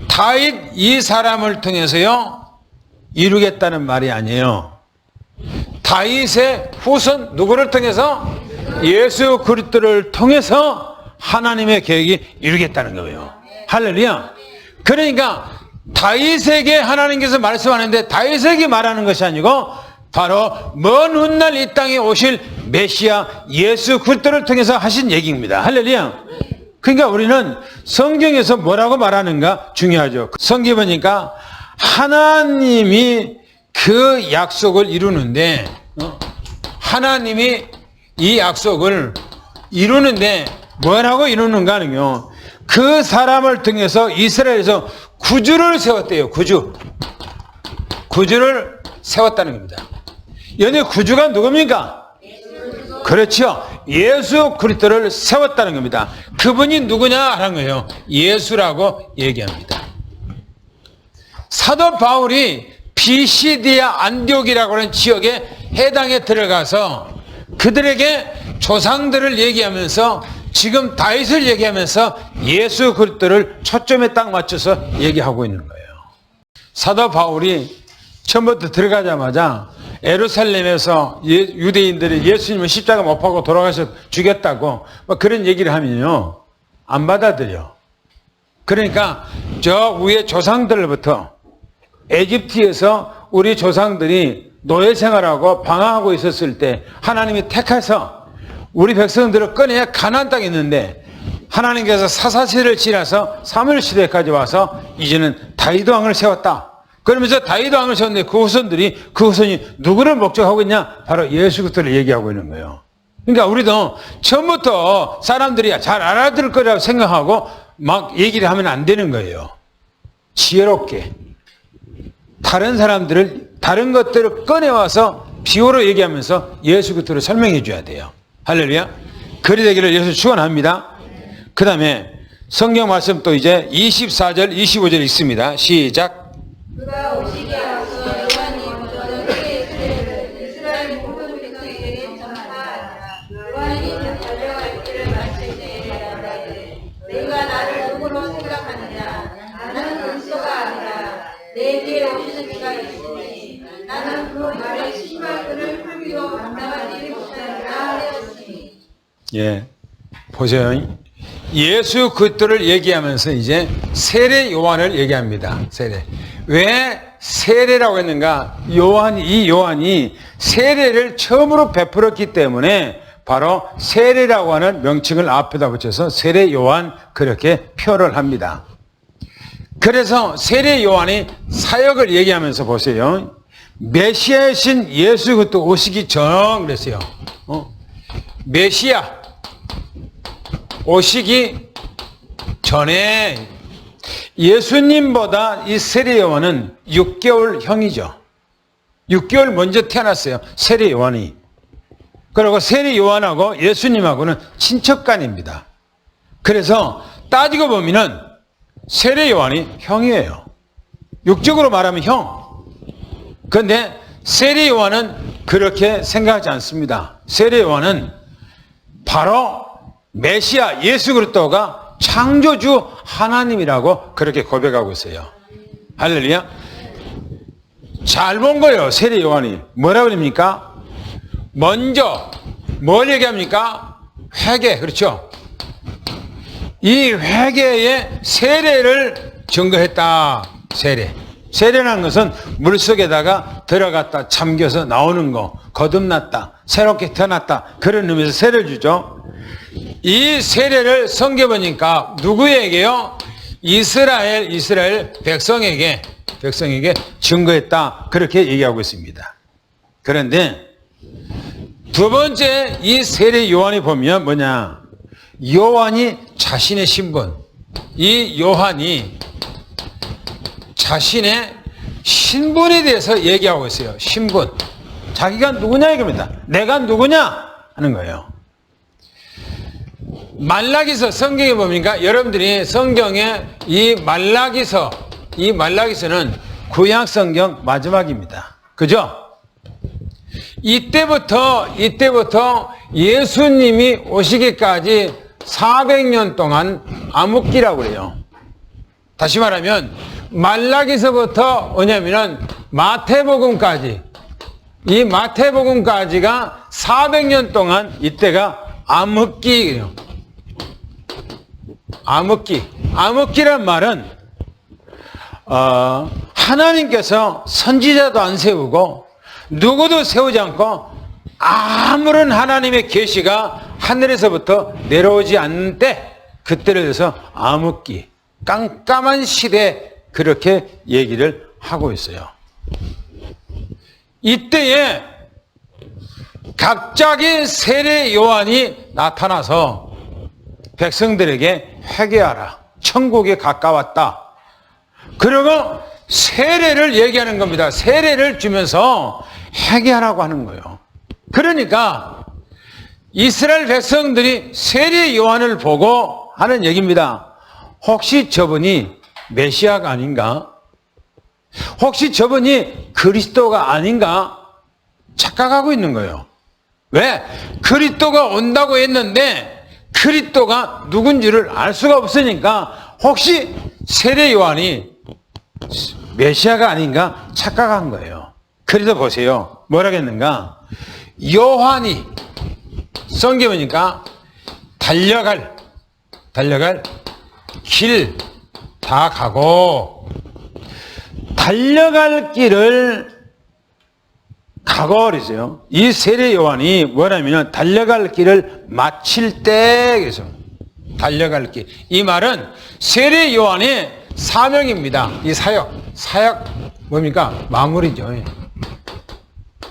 A: 다윗 이 사람을 통해서요 이루겠다는 말이 아니에요. 다윗의 후손 누구를 통해서? 예수 그리스도를 통해서 하나님의 계획이 이루겠다는 거예요. 할렐루야. 그러니까 다윗에게 하나님께서 말씀하는데 다윗에게 말하는 것이 아니고 바로 먼 훗날 이 땅에 오실 메시아 예수 그리스도를 통해서 하신 얘기입니다. 할렐루야. 그러니까 우리는 성경에서 뭐라고 말하는가 중요하죠. 성경 보니까 하나님이 그 약속을 이루는데 하나님이 이 약속을 이루는데 뭐라고 이루는가 하면요 그 사람을 통해서 이스라엘에서 구주를 세웠대요. 구주를 세웠다는 겁니다. 여기 구주가 누굽니까? 그렇죠. 예수 그리스도를 세웠다는 겁니다. 그분이 누구냐 하는 거예요. 예수라고 얘기합니다. 사도 바울이 비시디아 안디옥이라고 하는 지역에 해당에 들어가서 그들에게 조상들을 얘기하면서 지금 다윗을 얘기하면서 예수 그리스도를 초점에 딱 맞춰서 얘기하고 있는 거예요. 사도 바울이 처음부터 들어가자마자 예루살렘에서 유대인들이 예수님을 십자가 못 박고 돌아가서 죽였다고 뭐 그런 얘기를 하면요 안 받아들여. 그러니까 저 위에 조상들부터 에집트에서 우리 조상들이 노예 생활하고 방황하고 있었을 때 하나님이 택해서 우리 백성들을 꺼내야 가나안 땅에 있는데 하나님께서 사사시대를 지나서 사무엘 시대까지 와서 이제는 다윗 왕을 세웠다. 그러면서 다윗 왕을 세웠는데 그 후손이 누구를 목적하고 있냐? 바로 예수 그리스도를 얘기하고 있는 거예요. 그러니까 우리도 처음부터 사람들이 잘 알아들을 거라고 생각하고 막 얘기를 하면 안 되는 거예요. 지혜롭게 다른 사람들을 다른 것들을 꺼내와서 비유로 얘기하면서 예수 그리스도를 설명해 줘야 돼요. 할렐루야. 그리 되기를 예수 축원합니다. 그 다음에 성경 말씀 또 이제 24절 25절 있습니다. 시작.
B: 그가 오시기 앞서 요한이 먼저 그의 세례를 이스라엘 모든 백성에게 전하라. 요한이 달려갈 길을 마칠 때에 말하되 내가 나를 누구로 생각하느냐? 나는 그리스도가 아니라 내 뒤에 오시는 이가 있으니 나는 그 말에 신발끈을 풀기도 감당하지 못하리라 하였으니.
A: 예, 보세요. 예수 그리스도를 얘기하면서 이제 세례 요한을 얘기합니다. 세례. 왜 세례라고 했는가? 이 요한이 세례를 처음으로 베풀었기 때문에 바로 세례라고 하는 명칭을 앞에다 붙여서 세례 요한 그렇게 표를 합니다. 그래서 세례 요한이 사역을 얘기하면서 보세요. 메시아이신 예수 그리스도 오시기 전 그랬어요. 메시아 오시기 전에 예수님보다 이 세례 요한은 6개월 형이죠. 6개월 먼저 태어났어요. 세례 요한이. 그리고 세례 요한하고 예수님하고는 친척간입니다. 그래서 따지고 보면은 세례 요한이 형이에요. 육적으로 말하면 형. 그런데 세례 요한은 그렇게 생각하지 않습니다. 세례 요한은 바로 메시아 예수 그리스도가 창조주 하나님이라고 그렇게 고백하고 있어요. 할렐루야. 잘 본 거예요. 세례 요한이 뭐라고 그럽니까? 먼저 뭘 얘기합니까? 회개. 그렇죠. 이 회개의 세례를 증거했다. 세례라는 것은 물속에다가 들어갔다 잠겨서 나오는 거, 거듭났다, 새롭게 태어났다, 그런 의미에서 세례를 주죠. 이 세례를 성경 보니까 누구에게요? 이스라엘 백성에게 증거했다. 그렇게 얘기하고 있습니다. 그런데 두 번째 이 세례 요한이 보면 뭐냐? 요한이 자신의 신분, 이 요한이 자신의 신분에 대해서 얘기하고 있어요. 신분. 자기가 누구냐 이겁니다. 내가 누구냐 하는 거예요. 말라기서 성경에 보니까 여러분들이 성경에 이 말라기서는 구약 성경 마지막입니다. 그죠? 이때부터 예수님이 오시기까지 400년 동안 암흑기라고 그래요. 다시 말하면 말라기서부터 뭐냐면은 마태복음까지, 이 마태복음까지가 400년 동안 이때가 암흑기예요. 암흑기란 말은 하나님께서 선지자도 안 세우고 누구도 세우지 않고 아무런 하나님의 계시가 하늘에서부터 내려오지 않는 때, 그때를 해서 암흑기, 깜깜한 시대, 그렇게 얘기를 하고 있어요. 이때에 갑자기 세례 요한이 나타나서 백성들에게 회개하라, 천국에 가까웠다. 그리고 세례를 얘기하는 겁니다. 세례를 주면서 회개하라고 하는 거예요. 그러니까 이스라엘 백성들이 세례 요한을 보고 하는 얘기입니다. 혹시 저분이 메시아가 아닌가? 혹시 저분이 그리스도가 아닌가? 착각하고 있는 거예요. 왜? 그리스도가 온다고 했는데 그리스도가 누군지를 알 수가 없으니까 혹시 세례 요한이 메시아가 아닌가 착각한 거예요. 그래서 보세요. 뭐라겠는가? 요한이 성경에 보니까 달려갈 길 다 가고, 달려갈 길을 가고 그러세요. 이 세례 요한이 뭐냐면 달려갈 길을 마칠 때, 그래서 달려갈 길. 이 말은 세례 요한의 사명입니다. 이 사역 뭡니까? 마무리죠.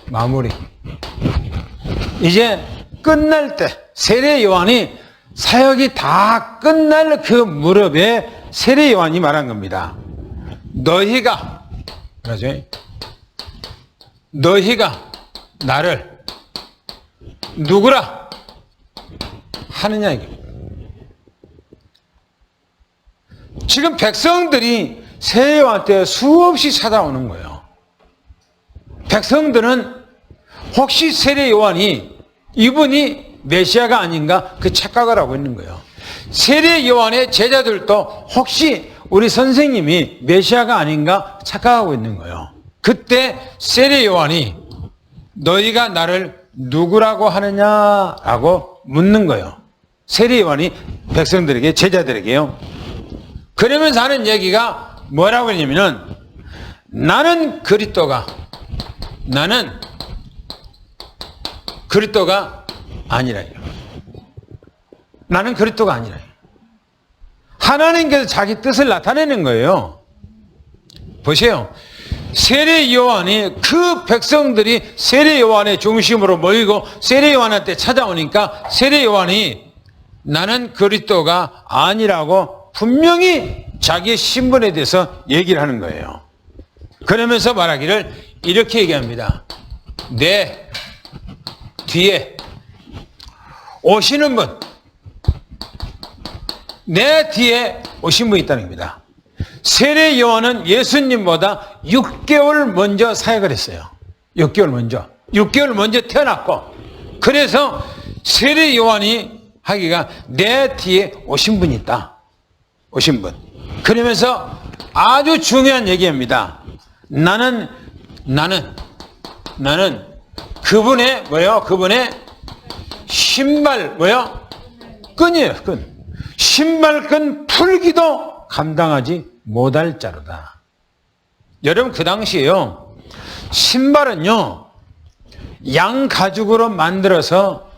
A: 마무리. 이제 끝날 때 세례 요한이 사역이 다 끝날 그 무렵에 세례 요한이 말한 겁니다. 너희가 나를 누구라 하느냐 이게. 지금 백성들이 세례 요한한테 수없이 찾아오는 거예요. 백성들은 혹시 세례 요한이 이분이 메시아가 아닌가 그 착각을 하고 있는 거예요. 세례 요한의 제자들도 혹시 우리 선생님이 메시아가 아닌가 착각하고 있는 거예요. 그때 세례 요한이 너희가 나를 누구라고 하느냐라고 묻는 거예요. 세례 요한이 백성들에게, 제자들에게요. 그러면서 하는 얘기가 뭐라고 했냐면은 나는 그리스도가 아니라. 나는 그리스도가 아니라. 하나님께서 자기 뜻을 나타내는 거예요. 보세요. 세례 요한이, 그 백성들이 세례 요한의 중심으로 모이고 세례 요한한테 찾아오니까 세례 요한이 나는 그리스도가 아니라고 분명히 자기의 신분에 대해서 얘기를 하는 거예요. 그러면서 말하기를 이렇게 얘기합니다. 내 뒤에 오시는 분, 내 뒤에 오신 분이 있다는 겁니다. 세례 요한은 예수님보다 6개월 먼저 사역을 했어요. 6개월 먼저 태어났고, 그래서 세례 요한이 하기가 내 뒤에 오신 분이 있다. 오신 분. 그러면서 아주 중요한 얘기입니다. 나는 그분의 그분의 신발 끈이에요. 끈. 신발끈 풀기도 감당하지 못할 자로다. 여러분, 그 당시에요, 신발은요 양 가죽으로 만들어서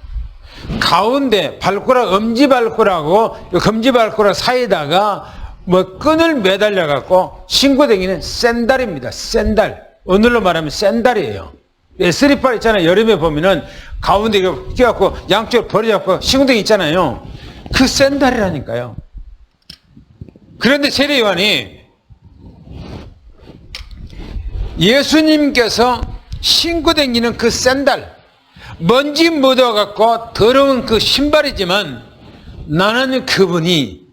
A: 가운데 발가락, 엄지발가락하고 검지발가락 사이에다가 뭐 끈을 매달려 갖고 신고 다니는 샌달입니다. 샌달. 오늘로 말하면 샌달이에요. 스리퍼 있잖아요. 여름에 보면은 가운데 이거 끼갖고 양쪽으로 버려갖고 신고 다니 있잖아요. 그 샌달이라니까요. 그런데 세례 요한이 예수님께서 신고 다니는 그 샌달, 먼지 묻어갖고 더러운 그 신발이지만 나는 그분이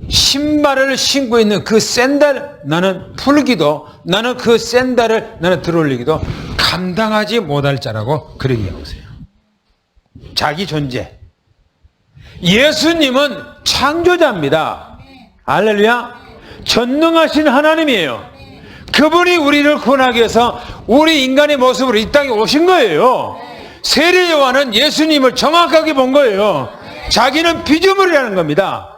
A: 신발을 신고 있는 그 샌들 나는 풀기도, 나는 그 샌들을 나는 들어올리기도 감당하지 못할 자라고 그렇게 얘기하세요. 자기 존재. 예수님은 창조자입니다. 할렐루야. 전능하신 하나님이에요. 그분이 우리를 구원하기 위해서 우리 인간의 모습으로 이 땅에 오신 거예요. 세례 요한은 예수님을 정확하게 본 거예요. 자기는 피조물이라는 겁니다.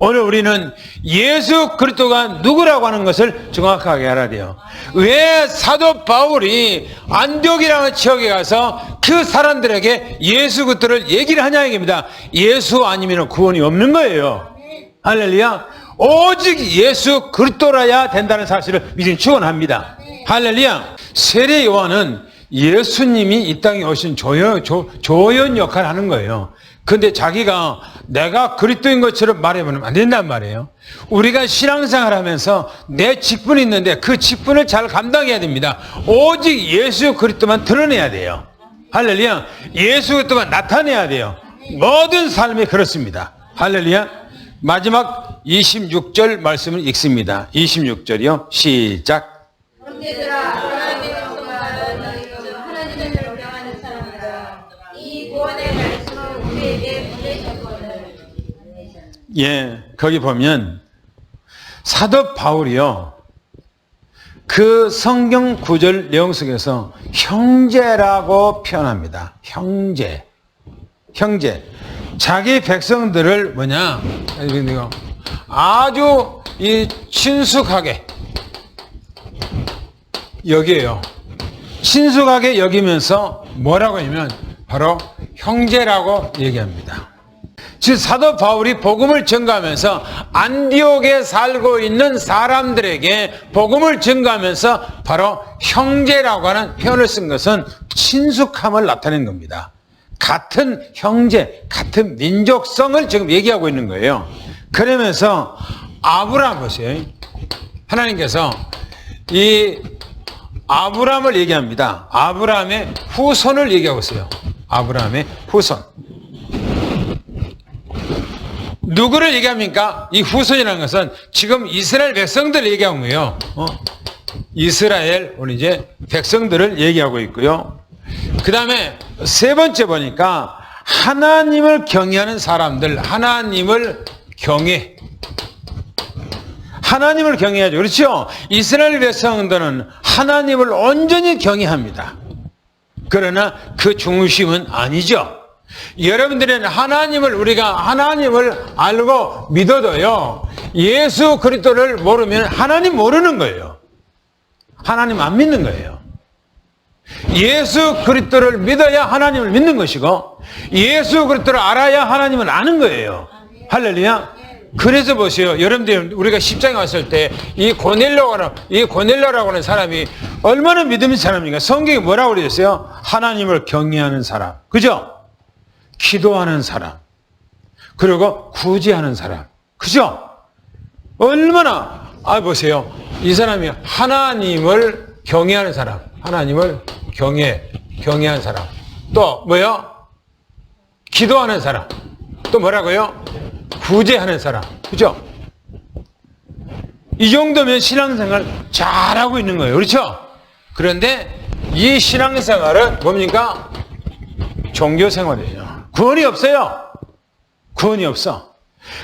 A: 오늘 우리는 예수 그리스도가 누구라고 하는 것을 정확하게 알아야 돼요. 왜 사도 바울이 안디옥이라는 지역에 가서 그 사람들에게 예수 그리스도를 얘기를 하냐 이겁니다. 예수 아니면 구원이 없는 거예요. 할렐루야. 오직 예수 그리스도라야 된다는 사실을 믿음이 축원합니다. 할렐루야. 세례 요한은 예수님이 이 땅에 오신 조연 역할을 하는 거예요. 근데 자기가 내가 그리스도인 것처럼 말해보면 안 된단 말이에요. 우리가 신앙생활 하면서 내 직분이 있는데 그 직분을 잘 감당해야 됩니다. 오직 예수 그리스도만 드러내야 돼요. 할렐루야. 예수 그리스도만 나타내야 돼요. 모든 삶이 그렇습니다. 할렐루야. 마지막 26절 말씀을 읽습니다. 26절이요. 시작.
B: 형제들아, 하나님의 말씀은 너희 하나님을 경배하는 사람이라. 이 구원의 말씀을 우리에게 보내셨거늘.
A: 예, 거기 보면 사도 바울이요. 그 성경 구절 내용 속에서 형제라고 표현합니다. 형제. 자기 백성들을 뭐냐? 아주 친숙하게 여기에요. 친숙하게 여기면서 뭐라고 하냐면 바로 형제라고 얘기합니다. 즉 사도 바울이 복음을 전가하면서 안디옥에 살고 있는 사람들에게 복음을 전가하면서 바로 형제라고 하는 표현을 쓴 것은 친숙함을 나타낸 겁니다. 같은 형제, 같은 민족성을 지금 얘기하고 있는 거예요. 그러면서 아브라함 보세요. 하나님께서 이 아브라함을 얘기합니다. 아브라함의 후손을 얘기하고 있어요. 아브라함의 후손. 누구를 얘기합니까? 이 후손이라는 것은 지금 이스라엘 백성들을 얘기하는 거예요. 이스라엘, 오늘 이제 백성들을 얘기하고 있고요. 그 다음에 세 번째 보니까 하나님을 경외하는 사람들, 하나님을 경외하죠. 그렇죠? 이스라엘 백성들은 하나님을 온전히 경외합니다. 그러나 그 중심은 아니죠. 여러분들은 우리가 하나님을 알고 믿어도요, 예수 그리스도를 모르면 하나님 모르는 거예요. 하나님 안 믿는 거예요. 예수 그리스도를 믿어야 하나님을 믿는 것이고, 예수 그리스도를 알아야 하나님을 아는 거예요. 할렐루야. 그래서 보세요. 여러분들, 우리가 십장에 왔을 때 이 고넬료라고 하는 사람이 얼마나 믿음의 사람입니까? 성경이 뭐라고 그랬어요? 하나님을 경외하는 사람. 그죠? 기도하는 사람. 그리고 구제하는 사람. 그죠? 얼마나, 보세요. 이 사람이 하나님을 경외하는 사람. 하나님을 경외하는 사람. 또 뭐요? 기도하는 사람. 또 뭐라고요? 구제하는 사람. 그죠? 이 정도면 신앙생활 잘하고 있는 거예요. 그렇죠? 그런데 이 신앙생활은 뭡니까? 종교생활이에요. 구원이 없어요. 구원이 없어.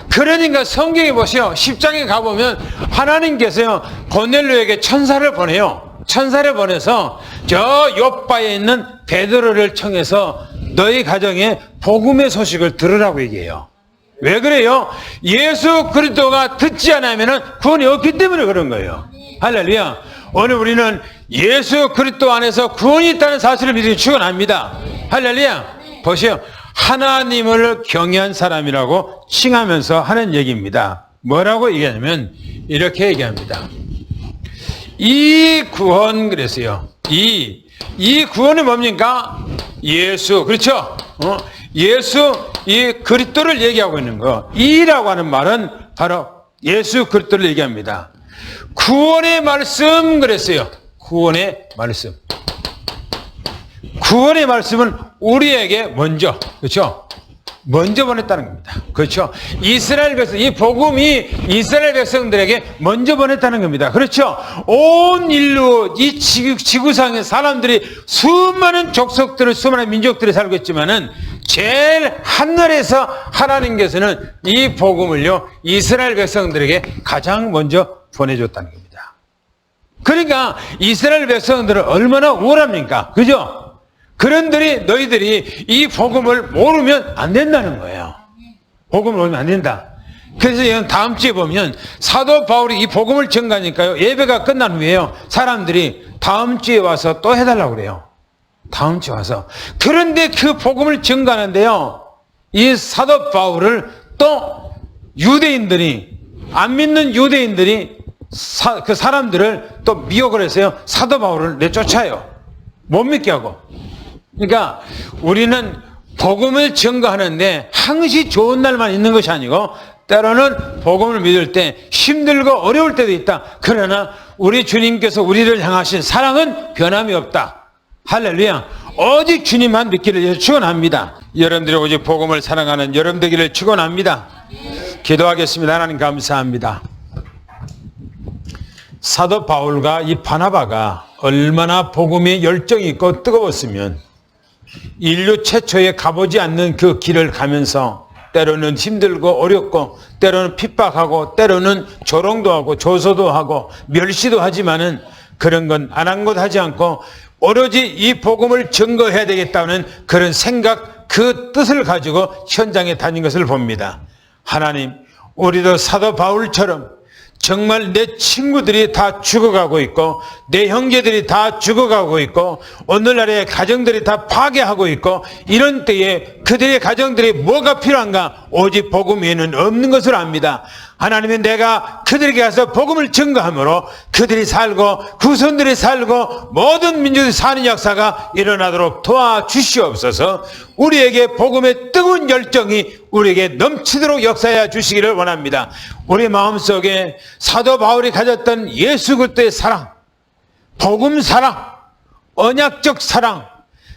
A: 그러니까 성경에 보세요. 10장에 가보면 하나님께서요, 고넬료에게 천사를 보내요. 천사를 보내서 저 요바에 있는 베드로를 청해서 너희 가정에 복음의 소식을 들으라고 얘기해요. 왜 그래요? 예수 그리스도가 듣지 않으면 구원이 없기 때문에 그런 거예요. 할렐루야. 오늘 우리는 예수 그리스도 안에서 구원이 있다는 사실을 믿음이 축원합니다. 할렐루야. 보세요. 하나님을 경외한 사람이라고 칭하면서 하는 얘기입니다. 뭐라고 얘기하냐면 이렇게 얘기합니다. 이 구원 그랬어요. 이 구원이 뭡니까? 예수. 그렇죠? 예수, 이 그리스도를 얘기하고 있는 거. 이라고 하는 말은 바로 예수 그리스도를 얘기합니다. 구원의 말씀 그랬어요. 구원의 말씀. 구원의 말씀은 우리에게 먼저, 그렇죠? 먼저 보냈다는 겁니다. 그렇죠? 이스라엘 백성, 이 복음이 이스라엘 백성들에게 먼저 보냈다는 겁니다. 그렇죠? 온 인류, 이 지구상의 사람들이 수많은 족속들을, 수많은 민족들이 살고 있지만은 제일 하늘에서 하나님께서는 이 복음을요, 이스라엘 백성들에게 가장 먼저 보내줬다는 겁니다. 그러니까 이스라엘 백성들은 얼마나 우월합니까? 그죠? 그런들이 너희들이 이 복음을 모르면 안 된다는 거예요. 복음을 모르면 안 된다. 그래서 이건 다음 주에 보면 사도 바울이 이 복음을 전가하니까요. 예배가 끝난 후에요. 사람들이 다음 주에 와서 또 해달라고 그래요. 다음 주에 와서. 그런데 그 복음을 전가하는데요. 이 사도 바울을 또 유대인들이, 안 믿는 유대인들이 그 사람들을 또 미혹을 해서요. 사도 바울을 내쫓아요. 못 믿게 하고. 그러니까 우리는 복음을 전가하는데 항시 좋은 날만 있는 것이 아니고 때로는 복음을 믿을 때 힘들고 어려울 때도 있다. 그러나 우리 주님께서 우리를 향하신 사랑은 변함이 없다. 할렐루야. 오직 주님만 믿기를 위해서 축원합니다. 여러분들이 오직 복음을 사랑하는 여러분 되기를 축원합니다. 기도하겠습니다. 하나님 감사합니다. 사도 바울과 이 바나바가 얼마나 복음에 열정이 있고 뜨거웠으면 인류 최초에 가보지 않는 그 길을 가면서 때로는 힘들고 어렵고 때로는 핍박하고 때로는 조롱도 하고 조소도 하고 멸시도 하지만은 그런 건 아랑곳하지 않고 오로지 이 복음을 증거해야 되겠다는 그런 생각, 그 뜻을 가지고 현장에 다닌 것을 봅니다. 하나님, 우리도 사도 바울처럼 정말 내 친구들이 다 죽어가고 있고 내 형제들이 다 죽어가고 있고 오늘날의 가정들이 다 파괴하고 있고 이런 때에 그들의 가정들이 뭐가 필요한가? 오직 복음 외에는 없는 것을 압니다. 하나님은 내가 그들에게 가서 복음을 증거함으로 그들이 살고 후손들이 살고 모든 민족이 사는 역사가 일어나도록 도와주시옵소서. 우리에게 복음의 뜨거운 열정이 우리에게 넘치도록 역사해 주시기를 원합니다. 우리 마음속에 사도 바울이 가졌던 예수 그리스도의 사랑, 복음 사랑, 언약적 사랑,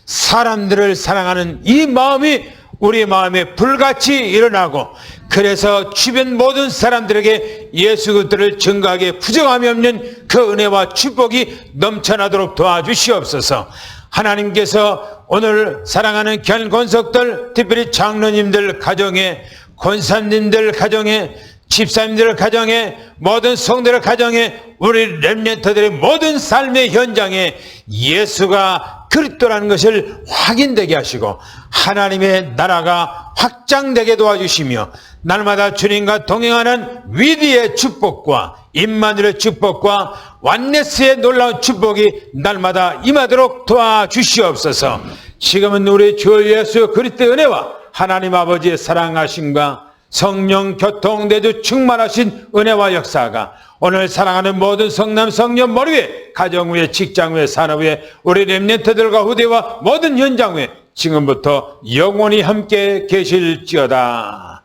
A: 사람들을 사랑하는 이 마음이 우리 마음에 불같이 일어나고 그래서 주변 모든 사람들에게 예수 그리스도를 증거하게 부정함이 없는 그 은혜와 축복이 넘쳐나도록 도와주시옵소서. 하나님께서 오늘 사랑하는 견권석들, 특별히 장로님들 가정에, 권사님들 가정에, 집사님들 가정에, 모든 성도들 가정에, 우리 렘넌트들의 모든 삶의 현장에 예수가 그리스도라는 것을 확인되게 하시고 하나님의 나라가 확장되게 도와주시며 날마다 주님과 동행하는 위대의 축복과 임마누엘의 축복과 완네스의 놀라운 축복이 날마다 임하도록 도와주시옵소서. 지금은 우리 주 예수 그리스도의 은혜와 하나님 아버지의 사랑하심과 성령 교통 내주 충만하신 은혜와 역사가 오늘 사랑하는 모든 성남 성녀 머리 위에 가정 위에 직장 위에 산업 위에 우리 렘넌트들과 후대와 모든 현장 위에 지금부터 영원히 함께 계실지어다.